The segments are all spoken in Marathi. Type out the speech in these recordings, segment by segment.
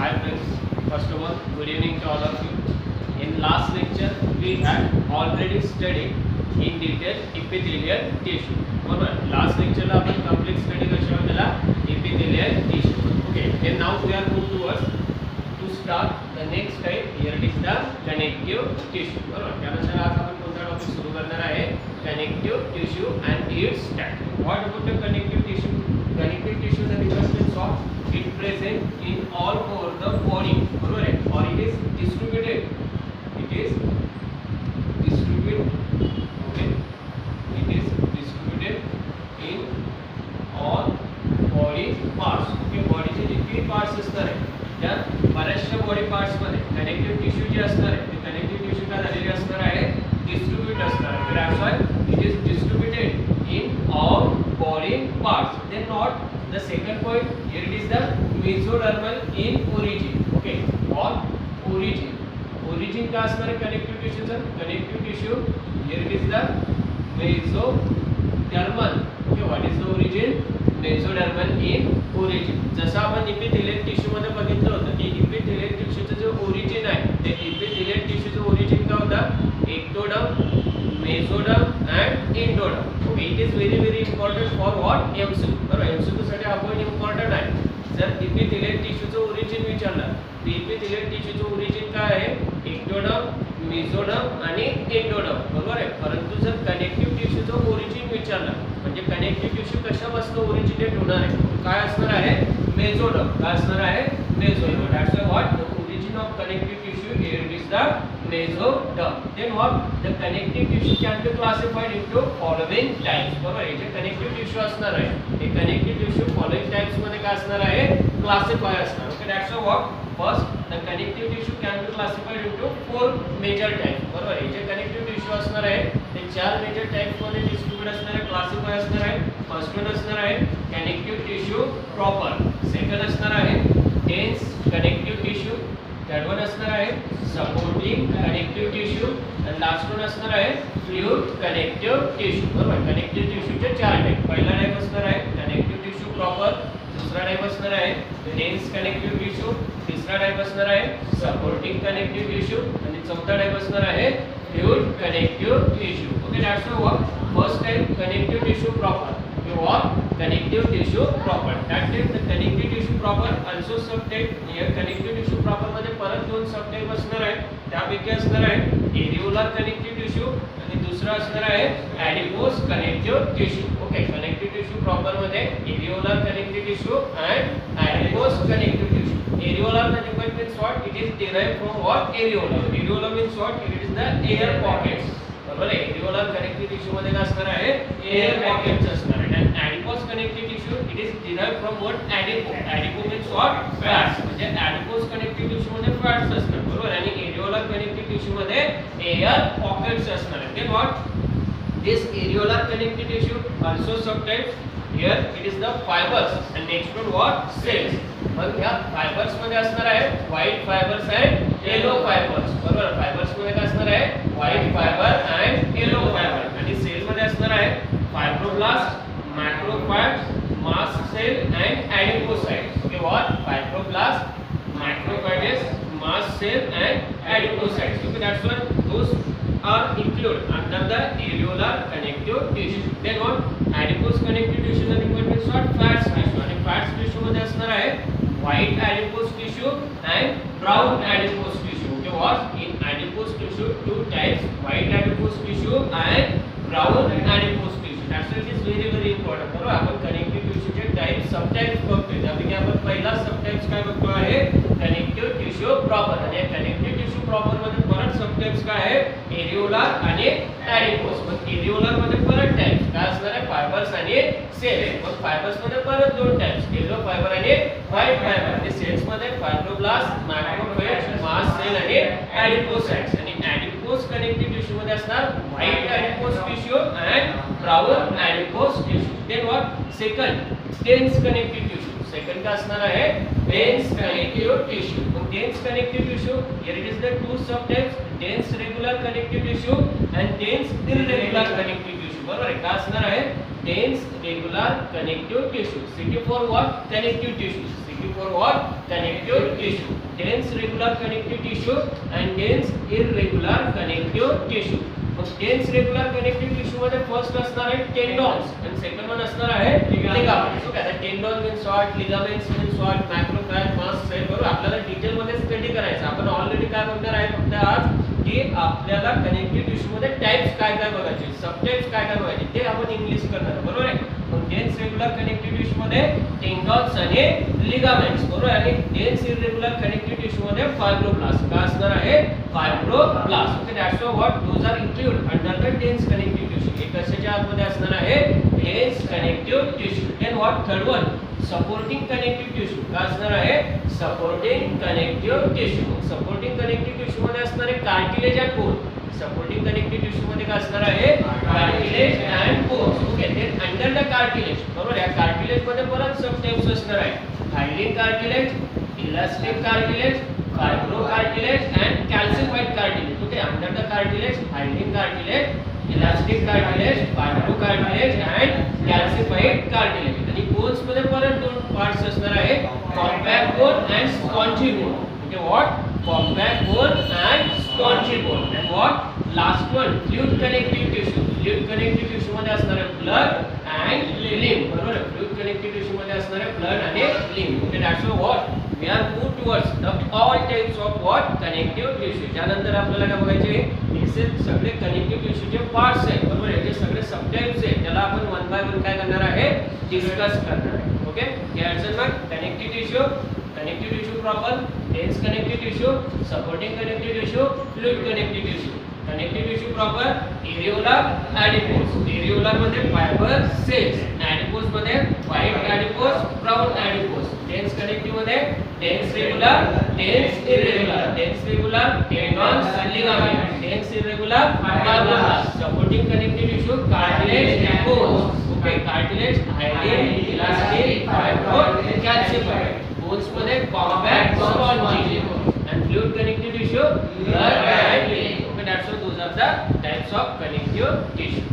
Hi friends, first of all, good evening to all of you. In last lecture, we had already studied in detail epithelial tissue. बरोबर. Last lecture ला आपण complete study कशावर केला? Epithelial tissue. Okay. And now we are moving towards to start the next type. Here it is the connective tissue. बरोबर. त्यानंतर आज आपण कोणता टॉपिक सुरू करणार आहे? Connective tissue and its type. What about the connective tissue? Connective tissue is the difference of it present in all over the body, बरोबर आहे, or it is distributed, okay, it is distributed in all body parts. Okay, body चे जितके parts असणार आहे त्या बऱ्याचशा body parts मध्ये connective tissue जे असणार आहे ते connective tissue का झालेले असणार आहे, distribute असणार आहे. That's why it is distributed in all body parts. Then what the second point, here it is the mesodermal in origin. Okay, or origin का असणार आहे connective tissue चा? Connective tissue, here it is the mesodermal. Okay, what is the origin? Mesodermal in origin. जसं आपण epithelial tissue मध्ये बघितलं होतं की epithelial tissue चं जो origin आहे ते epithelial tissue चं origin का होता? ectoderm, mesoderm and endoderm. Okay, it is very important for what? MCQ. बरोबर, MCQ साठी आपण important आहे. जर epithelial tissue चं origin विचारलं तर epithelial tissue चं origin काय आहे? ectoderm, mesoderm आणि endoderm. बरोबर आहे. परंतु जर connective tissue चं origin विचारलं म्हणजे connective tissue कशापासून originate होणार आहे? काय असणार आहे? mesoderm. काय असणार आहे? mesoderm. That's why what the origin of connective tissue here is the mesoderm. Then what the connective tissue can be classified into following types. बरोबर, हे जे connective tissue असणार आहे हे connective tissue following types मध्ये काय असणार आहे? classify असणार. Okay, that's why what first the connective tissue can be classified into four major types. बरोबर, हे जे connective tissue असणार आहे ते चार major types मध्ये distribute असणार आहे, classify असणार आहे. फर्स्ट वन असणार आहे connective tissue proper, सेकंड असणार आहे dense connective tissue, third one असणार आहे supporting connective tissue आणि लास्ट वन असणार आहे fluid connective tissue. बरोबर, connective tissue चे चार टाइप. पहिला टाइप असणार आहे connective tissue proper, दुसरा टाइप असणार आहे dense connective tissue, तिसरा टाइप असणार आहे supporting connective tissue आणि चौथा टाइप असणार आहे fluid connective tissue. Okay, that's the what first type connective tissue proper. What connective tissue proper, that is the connective tissue proper also subtype. here connective tissue proper मध्ये परत दोन सबटाइप असणार आहेत. त्यापैकी असणार आहे areolar connective tissue आणि दुसरा असणार आहे adipose connective tissue. Okay, connective tissue proper मध्ये areolar connective tissue and adipose connective tissue. areolar means what? It is derived from what? areola. areola means what? It is the air pockets. बरोबर आहे. areolar connective tissue मध्ये काय असणार आहे? air pockets असणार आहे. and adipose connective tissue it is derived from what? adipo. adipo means what? fats. म्हणजे adipose connective tissue मध्ये fats असणार. बरोबर, आणि areolar connective tissue मध्ये air pockets असणार आहे. then what this areolar connective tissue also subtypes. here it is the fibers and next one what? cells. मग ह्या फायबर्स मध्ये असणार आहे white fibres and yellow fibres. बरोबर, फायबर्स मध्ये काय असणार आहे? White fibre and yellow fibre. आणि सेल मध्ये असणार आहे fibroblast, macrophytes, mast cell and adipocytes. Okay, what? Fibroblast, macrophytes, mast cell and adipocytes. Okay, that's why those are included under the areolar connective tissue. Then what? adipose connective tissue चा means what? fats tissue. आणि fats tissue मध्ये असणार आहे white adipose tissue and brown adipose tissue. Okay, what? in adipose tissue two types, white adipose tissue and brown adipose tissue. That's why it is very important. बरोबर, आपण connective tissue चे टाइप सब टाइप्स बघतोय. त्यापैकी आपण पहिला सब टाइप्स काय बघतो आहे? connective tissue proper. आणि connective tissue proper मध्ये परत सब टाइप्स काय आहे? areolar आणि adipose. मग areolar मध्ये परत टाइप्स काय असणार आहे? फायबर्स आणि सेल. मग फायबर्स मध्ये परत दोन टाइप्स, येलो फायबर आणि व्हाईट फायबर. आणि सेल्स मध्ये फायब्रोब्लास्ट, मॅक्रोफेज, मास्ट सेल आणि ॲडिपोसाइट्स. आणि ॲडिपोस कनेक्टिव्ह टिश्यू मध्ये असणार white adipose tissue and brown adipose tissue. Then what? Second dense connective tissue. Second का असणार आहे? Dense connective tissue. मग dense connective tissue here it is the two subtypes, dense regular connective tissue and dense irregular connective tissue. बरोबर आहे. काय असणार आहे? dense regular connective tissue. CT for what? Connective tissue. CT for what? Connective tissue. Dense regular connective tissue and dense irregular connective tissue. मग डेन्स रेग्युलर कनेक्टिव्ह टिश्यू मध्ये फर्स्ट असणार आहे टेंडॉन्स आणि सेकंड वन असणार आहे लिगामेंट्स. ओके, आता tendon means what, ligaments means what, macrophile, mast cell, बरोबर. आपल्याला डिटेल मध्ये स्टडी करायचं. आपण ऑलरेडी काय बघणार आहे फक्त आज की आपल्याला कनेक्टिव्ह टिश्यू मध्ये टाइप्स काय काय बघायचे, सब टाइप्स काय काय बघायचे ते आपण इंग्लिश करणार, बरोबर आहे. मग डेन्स रेग्युलर कनेक्टिव्ह टिश्यू मध्ये टेंडॉन्स आणि लिगामेंट्स, बरोबर. आणि डेन्स इरेग्युलर कनेक्टिव्ह टिश्यू मध्ये फायब्रोब्लास्ट काय असणार आहे, fibroblast. Okay, that's what those are include under the dense connective tissue. हे कशाच्या आतमध्ये असणार आहे, dense connective tissue. Then what third one, supporting connective tissue काय असणार आहे, supporting connective tissue. Supporting connective tissue मध्ये असणार आहे cartilage and bone. Supporting connective tissue मध्ये काय असणार आहे, cartilage and bones. Okay, then under the cartilage, बरोबर. या कार्टिलेज मध्ये परत सब टाइप्स असणार आहे, hyaline cartilage, elastic cartilage, fibro cartilage and calcified cartilage. Okay, under the cartilage hyaline cartilage, elastic cartilage, fibro cartilage and calcified cartilage. आणि बोन्स मध्ये परत दोन पार्ट्स असणार आहे, compact bone and spongy bone. Okay, what, compact bone and spongy bone. And what last one, fluid connective tissue. Fluid connective tissue मध्ये असणार आहे ब्लड अँड लिम्फ, बरोबर. फ्लूइड कनेक्टिव्ह टिश्यू मध्ये असणार आहे ब्लड आणि lymph. Okay, that's what we are move towards the all types of what connective tissue. त्यानंतर आपल्याला काय बघायचे, हे सगळे कनेक्टिव्ह टिश्यूचे पार्ट्स आहेत, बरोबर. याचे सगळे सब टाइप्स आहेत, त्याला आपण वन बाय वन काय करणार आहे, डिस्कस करणार आहे. ओके, हे अडचण मग connective tissue proper, dense connective tissue, supporting connective tissue, fluid connective tissue. Connective tissue proper areolar, adipose. Areolar मध्ये फायबर सेल्स, ॲडिपोज मध्ये white adipose, brown adipose. Dense connective मध्ये dense regular, dense irregular. Dense regular tendons, ligament. Dense irregular fibroblast. Supporting connective tissue cartilage, bones. Okay, cartilage, hyaline, elastic, fibro, calcified. Bones मध्ये compact, spongy. and fluid connective tissue, blood and lymph. Okay, that's all. Those are the types of connective tissue.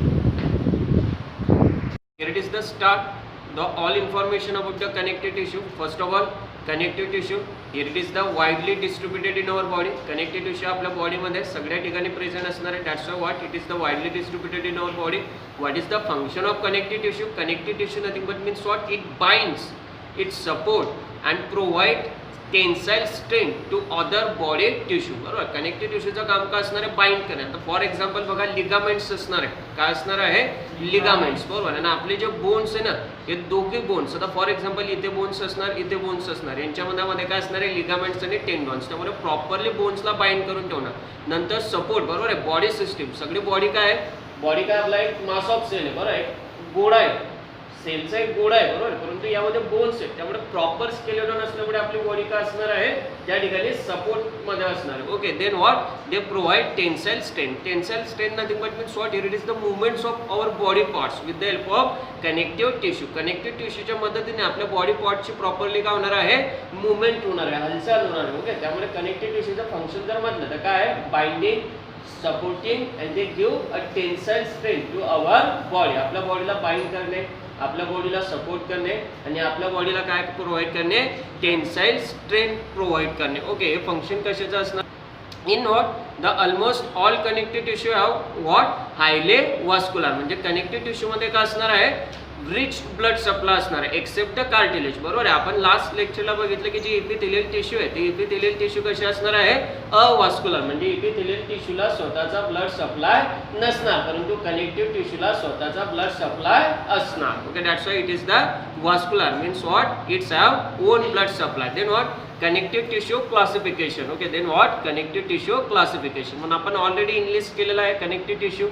Here it is the start. The all information about the connective tissue. First of all, connective tissue. Here it is the widely distributed in our body. Connective tissue आपल्या body मध्ये सगळ्या ठिकाणी present असणार आहे. That's why what it is the widely distributed in our body. What is the function of connective tissue? Connective tissue nothing but means what? It binds, it support and provide tensile strength to other body tissue, बरोबर. कनेक्टिव्ह टिश्यूचं काम काय असणार आहे, बाइंड करणे. आता फॉर एक्झाम्पल बघा, लिगामेंट्स असणार आहे. काय असणार आहे, लिगामेंट्स, बरोबर. आणि आपले जे बोन्स आहे ना, हे दोघे बोन्स, आता फॉर एक्झाम्पल इथे बोन्स असणार, इथे बोन्स असणार, यांच्यामध्ये काय असणार आहे, लिगामेंट्स आणि टेंडॉन्स. त्यामुळे प्रॉपरली बोन्सला बाइंड करून ठेवणार. नंतर सपोर्ट, बरोबर आहे. बॉडी सिस्टीम, सगळी बॉडी काय आहे, बॉडी काय आपला एक मास ऑफ सेल आहे, बरोबर. एक गोळा आहे, सेलचा एक गोळा आहे, बरोबर. परंतु यामध्ये बोन्स आहेत, त्यामुळे प्रॉपर स्केलेटन असल्यामुळे आपली बॉडी काय असणार आहे, त्या ठिकाणी सपोर्ट मध्ये असणार आहे. Okay, then what, they provide tensile strength. Tensile strength nothing but means what, it is the movements of our body parts with the help of connective tissue. Connective टिश्यूच्या मदतीने आपल्या बॉडी पार्टची प्रॉपरली काय होणार आहे, मुवमेंट होणार आहे, हालचाल होणार आहे. ओके, त्यामुळे कनेक्टिव्ह टिश्यूचं फंक्शन जर म्हटलं तर काय आहे, binding, supporting and they give a tensile strength to our body. आपल्या बॉडीला बाइंड करणे, आपल्या बॉडीला सपोर्ट करणे आणि आपल्या बॉडीला काय प्रोव्हाइड करणे, टेन्साइल स्ट्रेंथ प्रोव्हाइड करणे. ओके, हे फंक्शन कशाचं असणार, in what the almost all connective tissue have what, highly vascular. म्हणजे कनेक्टिव्ह टिश्यू मध्ये काय असणार आहे, रिच ब्लड सप्लाय असणार आहे, एक्सेप्ट द कार्टिलेज, बरोबर आहे. आपण लास्ट लेक्चरला बघितलं की जी इपिथेलियल टिश्यू आहे, ती इपिथेलियल टिश्यू कशी असणार आहे, अवास्क्युलर. म्हणजे इपिथेलियल टिश्यूला स्वतःचा ब्लड सप्लाय नसणार, परंतु कनेक्टिव्ह टिश्यूला स्वतःचा ब्लड सप्लाय असणार. Okay, that's why it is the vascular means what, it's have own blood supply. Then what, connective tissue classification. Okay, then what, connective tissue classification. म्हणून आपण ऑलरेडी इंग्लिश केलेला आहे connective tissue.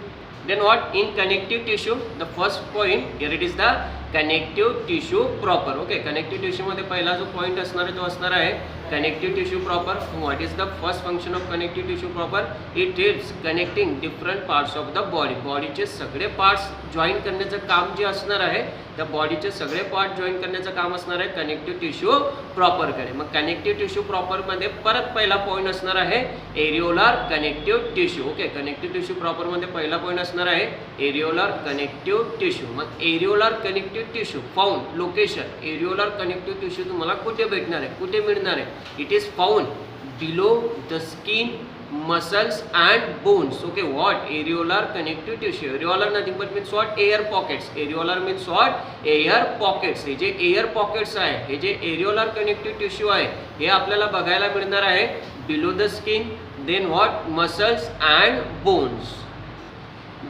Then what, in connective tissue, the first point here it is the connective tissue proper. Okay, connective tissue मध्ये पहिला जो पॉईंट असणार आहे तो असणार आहे connective tissue proper. What is the first function of connective tissue proper? It helps connecting different parts of the body. बॉडीचे सगळे पार्ट्स जॉईन करण्याचं काम जे असणार आहे, त्या बॉडीचे सगळे पार्ट जॉईन करण्याचं काम असणार आहे कनेक्टिव्ह टिश्यू प्रॉपरकडे. मग कनेक्टिव्ह टिश्यू प्रॉपरमध्ये परत पहिला पॉईंट असणार आहे areolar connective tissue. Okay, connective tissue प्रॉपरमध्ये पहिला पॉईंट असणार आहे एरिओलर कनेक्टिव्ह टिश्यू. मग areolar connective tissue found location. Areolar connective tissue तुम्हाला कुठे भेटणार आहे, कुठे मिळणार आहे? It is found below the skin, muscles and bones. Okay, what? Areolar connective tissue. Areolar nothing but means what? Air pockets. Areolar means what? Air pockets. हे जे air pockets आहे, हे जे areolar connective tissue आहे, हे आपल्याला बघायला मिळणार आहे below the skin, then what? Muscles and bones.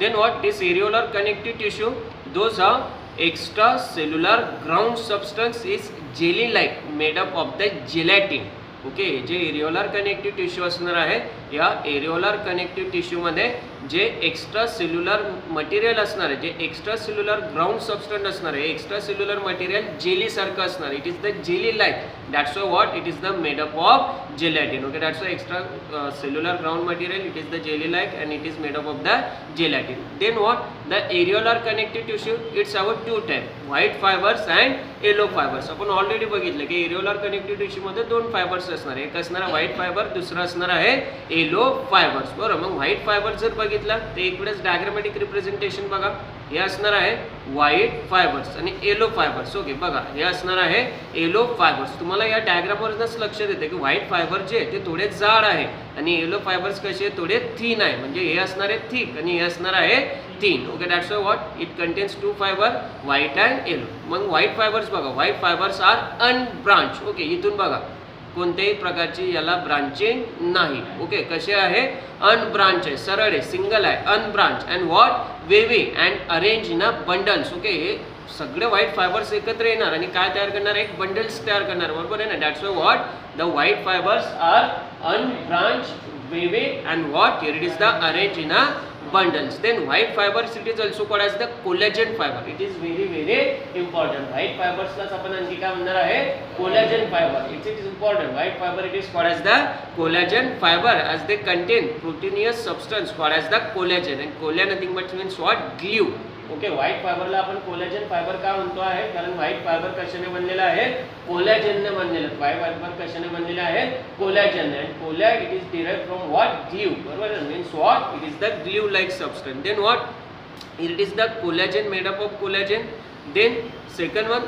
Then what? This areolar connective tissue, those are extracellular ground substance is jelly like made up of the gelatin. Okay, जे एरिओलर कनेक्टिव्ह टिश्यू असणार आहे, या एरिओलर कनेक्टिव्ह टिश्यूमध्ये जे एक्स्ट्रा सेल्युलर मटेरियल असणार आहे, जे एक्स्ट्रा सेल्युलर ग्राउंड सबस्टन्स असणार आहे, एक्स्ट्रा सेल्युलर मटेरियल जेली सारखं असणार. It is the jelly like. That's why what? It is the made up of gelatin. Okay, that's why extracellular ground material, it is the jelly like and it is made up of the gelatin. Then what? The areolar connective tissue its have two type, white fibres and yellow fibres. आपण ऑलरेडी बघितलं की एरिओलर कनेक्टिव्ह टिश्यूमध्ये दोन फायबर्स असणार आहे, एक असणार आहे व्हाईट फायबर, दुसरं असणार आहे येलो फायबर्स. बरोबर, मग व्हाईट फायबर जर बघितलं ते इकडेच डायग्रामॅटिक रिप्रेझेंटेशन बघा, हे असणार आहे व्हाईट फायबर्स आणि येलो फायबर्स. ओके, बघा हे असणार आहे येलो फायबर्स. तुम्हाला या डायग्रामवरच लक्षात येते की व्हाईट फायबर जे ते थोडे जाड आहे आणि येलो फायबर्स कसे थोडे थिन आहे. म्हणजे हे असणार आहे थिक आणि हे असणार आहे thin. Okay, that's why what? It contains two fiber, white and yellow. मग व्हाईट फायबर्स बघा, white fibers are unbranched. Okay, इथून बघा कोणत्याही प्रकारची याला ब्रांचिंग नाही. ओके, कसे आहे? अनब्रांच आहे, सरळ आहे, सिंगल आहे, unbranch. And what? Wavy and arrange in a bundles. Okay, हे सगळे व्हाईट फायबर्स एकत्र येणार आणि काय तयार करणार? एक बंडल्स तयार करणार. बरोबर आहे ना? That's why what? The white fibers are unbranched, wavy and what? Here it is the arrange in a bundles. Then white fibers, it is also called as the collagen fiber. It is very important. White fibers ला आपण आणखी काय म्हणणार आहे? collagen fiber. It is important. White fiber it is called as the collagen fiber as they contain proteinous substance called as the collagen. And collagen nothing but means what? Glue. Okay, white फायबरला आपण कोलॅजन फायबर का म्हणतो आहे? कारण व्हाईट फायबर कशाने बनलेला आहे? कोलॅजनने बनलेलं. व्हाईट फायबर कशाने बनलेले आहे? कोलॅजन. अँड कोलॅ it is derived from what? Glue. बरोबर आहे? Means what? It is the glue like substance. Then what? It is the collagen made up of collagen. Then second one,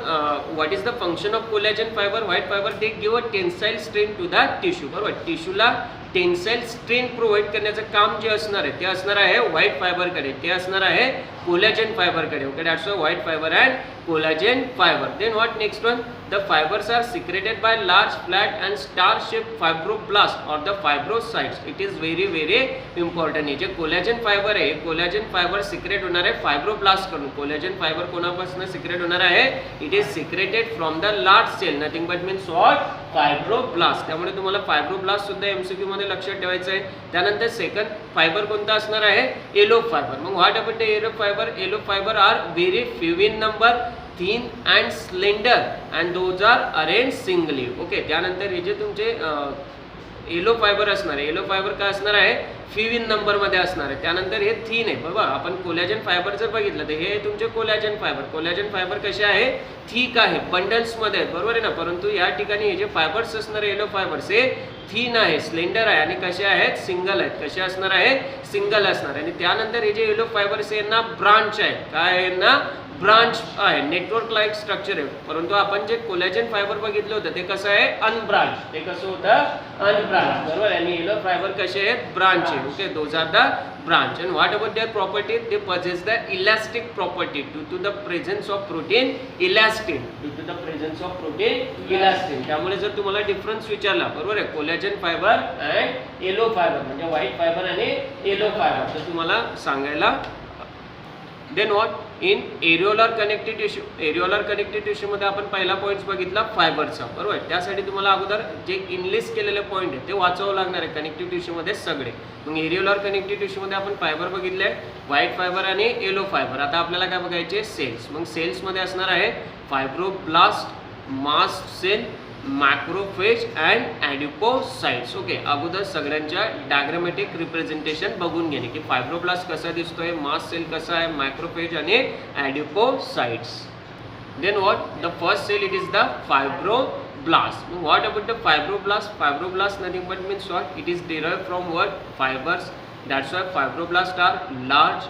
what is the function of collagen fiber? White fiber they give a tensile strain to the tissue. बरोबर, टिश्यूला टेन्साईल स्ट्रेन प्रोव्हाइड करण्याचं काम जे असणार आहे ते असणार आहे व्हाईट फायबरकडे, ते असणार आहे कोलॅजन फायबरकडे. Okay, that's white fibre and collagen fibre. Then what next one? The fibres are secreted by large flat and star shape fibroblast और the fibrocytes. It is very important. हे जे कोलॅजन फायबर आहे, कोलॅजन फायबर सिक्रेट होणार आहे फायब्रोब्लास्ट कडून. कोलॅजन फायबर कोणापासून सिक्रेट होणार आहे? It is secreted from the large cell, nothing but means what? Fibroblast. त्यामुळे तुम्हाला फायब्रोब्लास्ट सुद्धा एमसीक्यू मध्ये लक्षात ठेवायचं आहे. त्यानंतर सेकंड फायबर कोणता असणार आहे? Yellow fibre. मग what about the yellow fibre? Yellow fibre are very few in number, thin and slender and those are arranged singly. Okay, त्यानंतर हे जे तुमचे येलो फायबर असणार आहे, येलो फायबर काय असणार आहे? फ्यू इन नंबर मध्ये असणार आहे. त्यानंतर हे थिन आहे. बरोबर, आपण कोलॅजन फायबर जर बघितलं तर हे तुमचे कोलॅजन फायबर. कोलॅजन फायबर कसे आहे? थिक आहे, बंडल्स मध्ये. बरोबर आहे ना? परंतु या ठिकाणी हे जे फायबर्स असणार येलो फायबर्स हे थिन आहे, स्लेंडर आहे आणि कसे आहेत? सिंगल आहेत. कसे असणार आहे? सिंगल असणार. आणि त्यानंतर हे जे येलो फायबर्स आहे यांना ब्रांच आहे. काय आहे? यांना ब्रांच आहे, नेटवर्क लाईक स्ट्रक्चर आहे. परंतु आपण जे कोलॅजन फायबर बघितलं होतं ते कसं आहे? अनब्रांच. ते कसं होतं? अनब्रांच. बरोबर. आणि येलो फायबर कसे आहेत? ब्रांच आहे. Okay, those are the branch. And what about their property? They possess the elastic property due to the presence of protein elastin. Due to the presence of protein elastin. त्यामुळे जर तुम्हाला डिफरन्स विचारला, बरोबर आहे, collagen fibre and yellow fibre म्हणजे व्हाईट फायबर आणि येलो फायबर, तर तुम्हाला सांगायला. Then what? In areolar connective tissue. Areolar connective टिश्यूमध्ये आपण पहिला पॉईंट बघितला फायबरचा, बरोबर. त्यासाठी तुम्हाला अगोदर जे इनलिस्ट केलेले पॉईंट आहे ते वाचवावं लागणार आहे कनेक्टिव्ह टिश्यूमध्ये सगळे. मग एरिओलर कनेक्टिव्ह टिश्यूमध्ये आपण फायबर बघितले, व्हाईट फायबर आणि येलो फायबर. आता आपल्याला काय बघायचे, सेल्स. मग सेल्समध्ये असणार आहे fibroblast, mast cell, macrophage and adipocytes. Okay, अगोदर सगळ्यांच्या डायग्रामॅटिक रिप्रेझेंटेशन बघून घेणे की फायब्रोब्लास्ट कसा दिसतोय, मास्ट सेल कसा आहे, मॅक्रोफेज आणि adipocytes. Then what, the first cell it is the fibroblast. What about the fibroblast? Fibroblast nothing but means what, it is derived from what, fibres. That's why fibroblast are large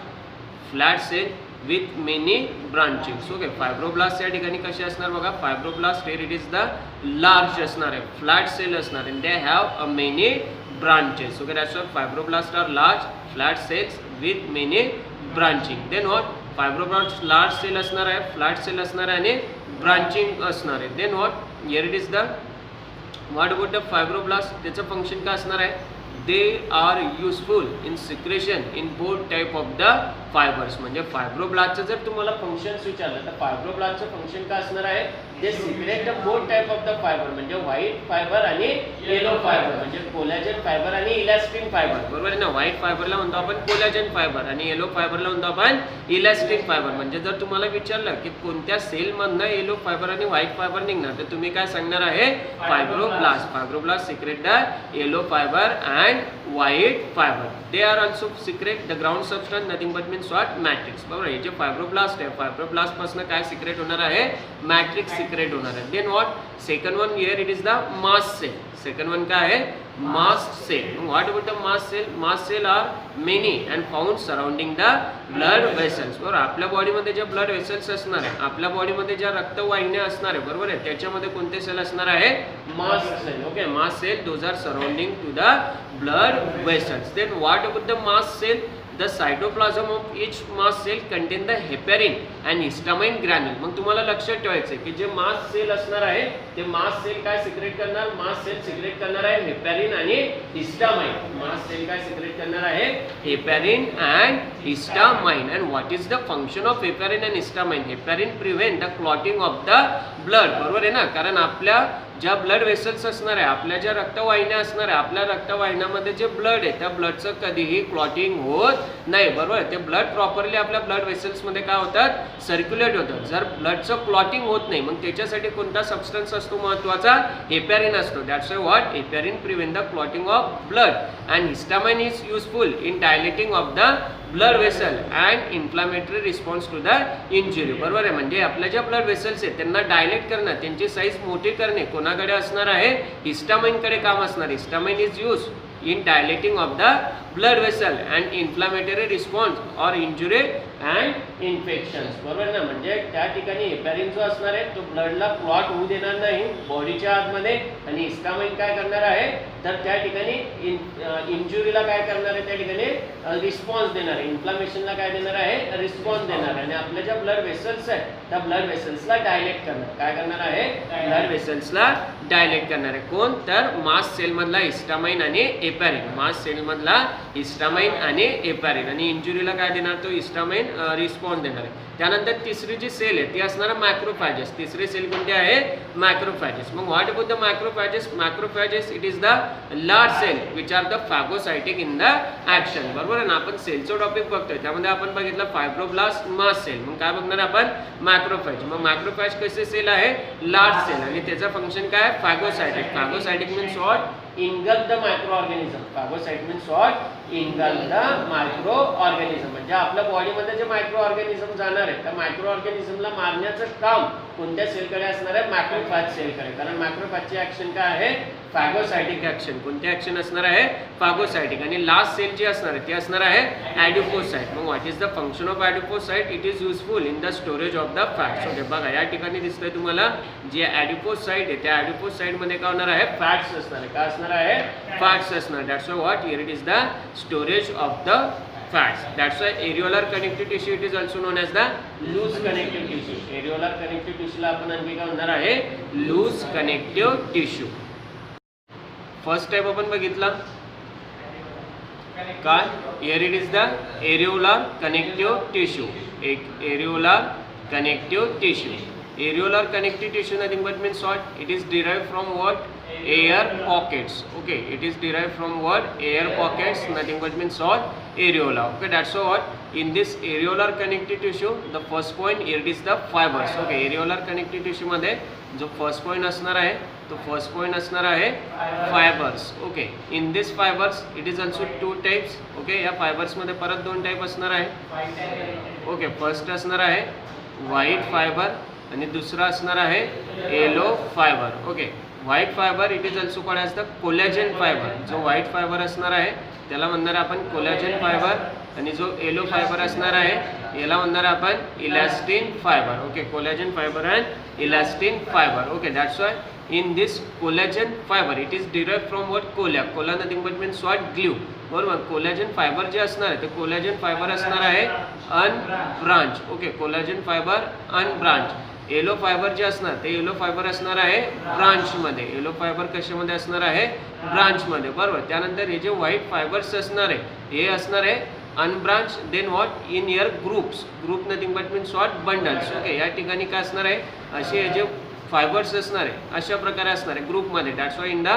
flat cell with many branches. Okay, fibroblast या ठिकाणी कसे असणार बघा, fibroblast here it is the large असणार आहे, फ्लॅट सेल असणार आहे, they have a many branches. Okay, that's why fibroblast are large flat cells with many branching. Then what, fibroblast large cell असणार आहे, फ्लॅट सेल असणार आहे आणि ब्रांचिंग असणार आहे. Then what, here it is the what about the fibroblast, त्याचं फंक्शन काय असणार आहे, they are useful in secretion in both type of the fibers. म्हणजे फायब्रोब्लास्टचं जर तुम्हाला फंक्शन्स विचारलं तर फायब्रोब्लास्टचं फंक्शन काय असणार आहे, ते secrete the both type of the fiber, म्हणजे व्हाईट फायबर आणि येलो फायबर, म्हणजे कोलॅजन फायबर आणि इलास्टिन फायबर, बरोबर आहे ना. व्हाईट फायबरला म्हणतो आपण कोलॅजन फायबर आणि येलो फायबरला म्हणतो आपण इलास्टिन फायबर. म्हणजे जर तुम्हाला विचारलं की कोणत्या सेलमधनं येलो फायबर आणि व्हाईट फायबर निघणार तर तुम्ही काय सांगणार आहे, fibroblast. Fibroblast secrete the yellow fiber and white fiber. They are also secrete the ground substance nothing but means what, matrix, बरोबर. हे जे फायब्रोब्लास्ट आहे, फायब्रोब्लास्ट पासून काय सिक्रेट होणार आहे, मॅट्रिक्स सिक्रेट होणार आहे. Then what, second one here it is the mast cell. Second one काय आहे, mast cell. What about the mast cell? Mast cell are many and found surrounding the blood vessels, बरोबर. आपल्या बॉडीमध्ये ज्या ब्लड वेसल्स असणार आहे, आपल्या बॉडीमध्ये ज्या रक्तवाहिन्या असणार आहे, बरोबर आहे, त्याच्यामध्ये कोणते सेल असणार आहे, mast cell. Okay, mast cell those are surrounding to the blood vessels. Then what about the mast cell? The cytoplasm of each mast cell contain the heparin and histamine granule. मग तुम्हाला लक्षात ठेवायचं की जे मास्ट सेल असणार आहे ते मास्ट सेल काय सिक्रेट करणार, मास्ट सेल सिक्रेट करणार आहे हेपॅरिन आणि हिस्टामाइन. मास्ट सेल काय सिक्रेट करणार आहे, heparin and histamine. And what is the function of heparin and histamine? Heparin prevent the clotting of the blood, बरोबर आहे ना. कारण आपल्या ज्या ब्लड वेसल्स असणार आहे, आपल्या ज्या रक्तवाहिन्या असणार आहे, आपल्या रक्तवाहिन्यामध्ये जे ब्लड आहे त्या ब्लडचं कधीही क्लॉटिंग होत नाही, बरोबर. ते ब्लड प्रॉपरली आपल्या ब्लड वेसल्समध्ये काय होतात, सर्क्युलेट होतं. जर ब्लडचं क्लॉटिंग होत नाही मग त्याच्यासाठी कोणता सबस्टन्स असतो महत्त्वाचा, हेपॅरिन असतो. That's why what, heparin prevent the clotting of blood and histamine is useful in dilating of the blood vessel and inflammatory response to the injury, बरोबर आहे. म्हणजे आपल्या ज्या ब्लड वेसल्स आहेत त्यांना डायलेट करणं, त्यांची साईज मोठी करणे कोणाकडे असणार आहे, हिस्टामाइनकडे काम असणार. Histamine is use in dilating of the blood vessel and inflammatory response or injury and infections, बरोबर ना. म्हणजे त्या ठिकाणी हेपॅरिन जो असणार आहे तो ब्लडला क्लॉट होऊ देणार नाही बॉडीच्या आतमध्ये, आणि हिस्टामाइन काय करणार आहे तर त्या ठिकाणी इंजुरीला काय करणार आहे, त्या ठिकाणी रिस्पॉन्स देणार आहे, इन्फ्लामेशनला काय देणार आहे, रिस्पॉन्स देणार आहे. आणि आपल्या ज्या ब्लड वेसल्स आहेत त्या ब्लड वेसल्सला डायलेट करणार, काय करणार आहे, ब्लड वेसल्सला डायलेट करणार आहे. कोण तर मास्ट सेल मधला हिस्टामाइन आणि हेपॅरिन. मास्ट सेल मधला हिस्टामाइन आणि हेपॅरिन, आणि इंजुरीला काय देणार, तो हिस्टामाइन रिस्पॉन्स देणार आहे. त्यानंतर तिसरी जी सेल आहे ती असणार मॅक्रोफॅजेस. तिसरी सेल कोणती आहे, मॅक्रोफॅजेस. मग what about the macrophages? Macrophages it is the large cell which are the phagocytic in the action, बरोबर आहे ना. आपण सेलचं टॉपिक बघतोय त्यामध्ये आपण बघितलं फायब्रोब्लास्ट, मास्ट सेल. मग काय बघणार आपण, मॅक्रोफॅज. मग मॅक्रोफॅज कसे सेल आहे, लार्ज सेल, आणि त्याचं फंक्शन काय, phagocytic. Phagocytic means what, engulf the microorganism. phagocyte means what, engulf the microorganism. म्हणजे आपल्या बॉडीमध्ये जे मायक्रो ऑर्गॅनिझम जाणार आहे त्या मायक्रो ऑर्गॅनिझमला मारण्याचं काम कोणत्या सेलकडे असणार आहे, मॅक्रोफॅज सेलकडे. कारण मॅक्रोफॅजची ऍक्शन काय आहे, फॅगोसायटिक ऍक्शन. कोणती ऍक्शन असणार आहे, फॅगोसायटिक. आणि लास्ट सेल जी असणार आहे ती असणार आहे ॲडिपोसाइट. मग what is the function of ॲडिपोसाइट? It is useful in the storage of the fats. Okay, बघा या ठिकाणी दिसतंय तुम्हाला जे ॲडिपोसाइट आहे त्या ॲडिपोसाइट मध्ये काय होणार आहे, फॅट्स असणार आहे. काय असणार आहे, फॅट्स असणार. That's why what, here it is the storage of the fats. That's why areolar connective tissue it is also known as the loose connective tissue. Areolar connective tissue ला आपण आणखी काय म्हणणार आहे, loose connective tissue. First type आपण बघितला काय here it is the areolar connective tissue. एक areolar connective tissue. Areolar connective tissue nothing but means what? It is derived from what? Air pockets. Okay, it is derived from what? Air pockets. Nothing but means what? Areola. Okay, that's what. In this areolar connective tissue, the first point here it is the fibers. Okay, areolar connective tissue मध्ये जो फर्स्ट पॉइंट असणार आहे तो फर्स्ट पॉइंट असणार आहे fibres. Okay, in this fibres it is also two types. Okay, या फायबर्स मध्ये परत दोन टाइप असणार आहे. ओके, फर्स्ट असणार आहे व्हाईट फायबर आणि दुसरा असणार आहे yellow fibre. Okay, white fibre it is also called as the collagen fibre. जो व्हाईट फायबर असणार आहे त्याला म्हणणार आपण कोलॅजन फायबर आणि जो येलो फायबर असणार आहे याला म्हणणार आपण elastin fibre. Okay, collagen fibre and elastin fibre. Okay, that's why in this collagen fibre it is derived from what? Kolla. Kolla nothing but means what? Glue. बरोबर. कोलॅजन फायबर जे असणार आहे ते कोलॅजन फायबर असणार आहे unbranch. Okay, collagen fibre unbranch. Yellow fibre जे असणार ते येलो फायबर असणार आहे ब्रांचमध्ये. येलो फायबर कशामध्ये असणार आहे? ब्रांचमध्ये. बरोबर. त्यानंतर हे जे व्हाईट फायबर्स असणार आहे हे असणार आहे unbranched. Then what? In your groups. Group nothing but means what? Bundles. Okay, या ठिकाणी काय असणार आहे? असे हे जे फायबर्स असणार आहे अशा प्रकारे असणार आहे ग्रुपमध्ये. That's why in the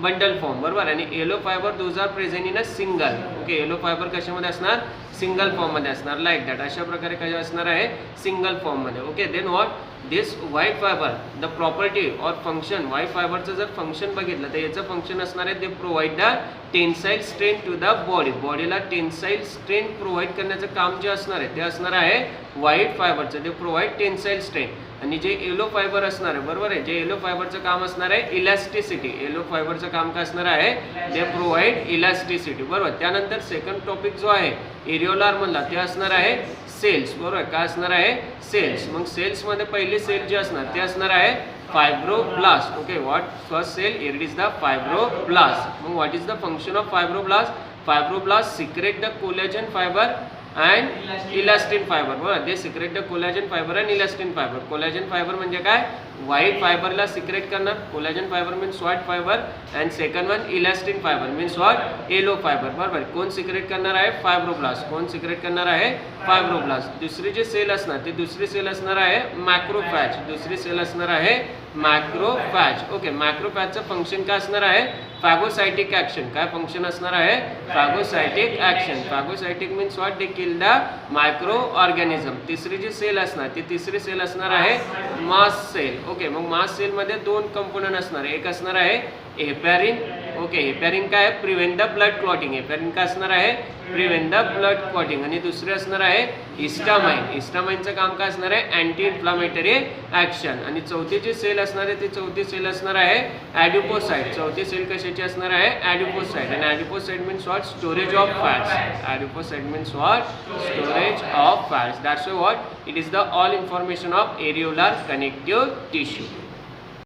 bundle form. बरोबर. आणि yellow fiber those are present in a single. Okay, yellow fiber कशामध्ये असणार? सिंगल फॉर्ममध्ये असणार. Like that. अशा प्रकारे कशा असणार आहे? सिंगल फॉर्ममध्ये. Okay, then what? This white fiber the property और फंक्शन. व्हाईट फायबरचं जर फंक्शन बघितलं तर याचं फंक्शन असणार आहे they provide the tensile strength to the body. बॉडीला टेन्साईल स्ट्रेंथ प्रोव्हाइड करण्याचं काम जे असणार आहे ते असणार आहे व्हाईट फायबरचं. ते प्रोव्हाइड टेन्साईल स्ट्रेंथ. आणि जे येलो फायबर असणार आहे बरोबर आहे जे येलो फायबरचं काम असणार आहे इलास्टिसिटी. येलो फायबरचं काम काय असणार आहे? They provide elasticity. बरोबर. त्यानंतर सेकंड टॉपिक जो आहे एरिओलार मधला ते असणार आहे सेल्स. बरोबर. काय असणार आहे? सेल्स. मग सेल्समध्ये पहिली सेल जी असणार ते असणार आहे fibroblast. Okay, what? First cell it is the fibroblast. मग what is the function of fibroblast? Fibroblast secrete the collagen fibre and elastin fibre. बरोबर. They secrete the collagen fibre and elastin fibre. Collagen fibre म्हणजे काय? व्हाईट फायबरला सिक्रेट करणार. Collagen fibre means white fibre and second one elastin fibre means what? Yellow fibre. बरोबर. कोण सिक्रेट करणार आहे? फायब्रोब्लास्ट. कोण सिक्रेट करणार आहे? फायब्रोब्लास्ट. दुसरी जी सेल असणार ती दुसरी सेल असणार आहे मॅक्रोफॅज. दुसरी सेल असणार आहे मॅक्रोफॅज. ओके, मॅक्रोफॅजचं फंक्शन काय असणार आहे? Phagocytic action. काय फंक्शन असणार आहे? Phagocytic action. Phagocytic means what? They kill the microorganism. तिसरी जी सेल असणार ती तिसरी सेल असणार आहे मास सेल. ओके, मग मास सेलमध्ये दोन कंपोनंट असणार आहे. एक असणार आहे हेपॅरिन. ओके, हेपॅरिन काय आहे? Prevent the blood clotting. Heparin काय असणार आहे? Prevent the blood clotting. आणि दुसरे असणार आहे हिस्टामाइन. हिस्टामाइनचं काम काय असणार आहे? Anti inflammatory action. आणि चौथी जी सेल असणार आहे ती चौथी सेल असणार आहे ॲडिपोसाइट. चौथी सेल कशाची असणार आहे? ॲडिपोसाइट. आणि adipocyte means what? Storage of fats. Adipocyte means what? Storage of fats. That's what? It is the all information of areolar connective tissue.